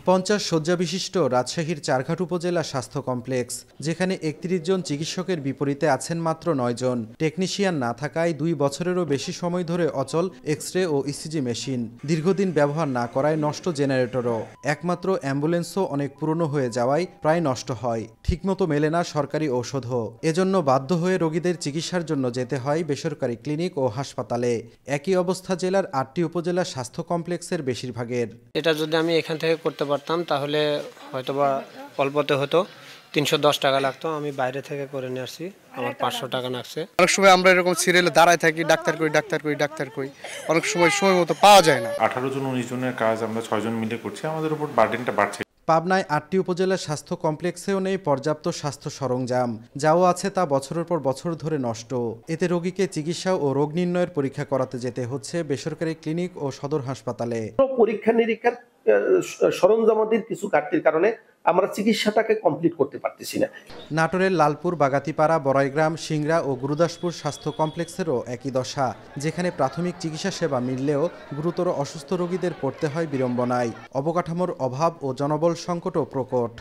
50 শয্যা বিশিষ্ট রাজশাহীর চারঘাট উপজেলা স্বাস্থ্য কমপ্লেক্স, যেখানে 31 জন চিকিৎসকের বিপরীতে আছেন মাত্র 9 জন। টেকনিশিয়ান না থাকায় 2 বছরেরও বেশি সময় ধরে অচল এক্স-রে ও ইসিজি মেশিন, দীর্ঘদিন ব্যবহার না করায় নষ্ট জেনারেটরও, একমাত্র অ্যাম্বুলেন্সও অনেক পুরনো হয়ে যাওয়ায় প্রায় নষ্ট হয়। ঠিকমতো মেলে না সরকারি ঔষধও, এজন্য বাধ্য হয়ে রোগীদের চিকিৎসার জন্য যেতে হয় বেসরকারি ক্লিনিক ও হাসপাতালে। একই অবস্থা জেলার 8টি উপজেলা স্বাস্থ্য কমপ্লেক্সের বেশিরভাগের। এটা যদি আমি এখান থেকে করতে পারতাম তাহলে হয়তোবা অল্পতে হতো, 310 টাকা লাগতো। আমি বাইরে থেকে করে নিয়ে আসছি, আমার 500 টাকা লাগছে। অনেক সময় আমরা এরকম সিরিয়ালে দাঁড়ায় থাকি, ডাক্তার কই, অনেক সময় মতো পাওয়া যায় না। 18 জন 19 জনের কাজ আমরা 6 জন মিলে করছি, আমাদের উপর বার্ডেনটা বাড়ছে। পাবনায় 8টি উপজেলা স্বাস্থ্য কমপ্লেক্সেও নেই পর্যাপ্ত স্বাস্থ্য সরঞ্জাম, যাও আছে তা বছরের পর বছর ধরে নষ্ট। এতে রোগীকে চিকিৎসা ও রোগ নির্ণয়ের পরীক্ষা করাতে যেতে হচ্ছে বেসরকারি ক্লিনিক ও সদর হাসপাতালে। পরীক্ষা নিরীক্ষার সরঞ্জামাদির কিছু ঘাটতির কারণে আমরা চিকিৎসাটাকে কমপ্লিট করতে পারতেছি না। নাটোরের লালপুর, বাগাতিপাড়া, বড়াইগ্রাম, সিংড়া ও গুরুদাসপুর স্বাস্থ্য কমপ্লেক্সেরও একই দশা, যেখানে প্রাথমিক চিকিৎসা সেবা মিললেও গুরুতর অসুস্থ রোগীদের পড়তে হয় বিড়ম্বনায়। অবকাঠামোর অভাব ও জনবল সংকটও প্রকট।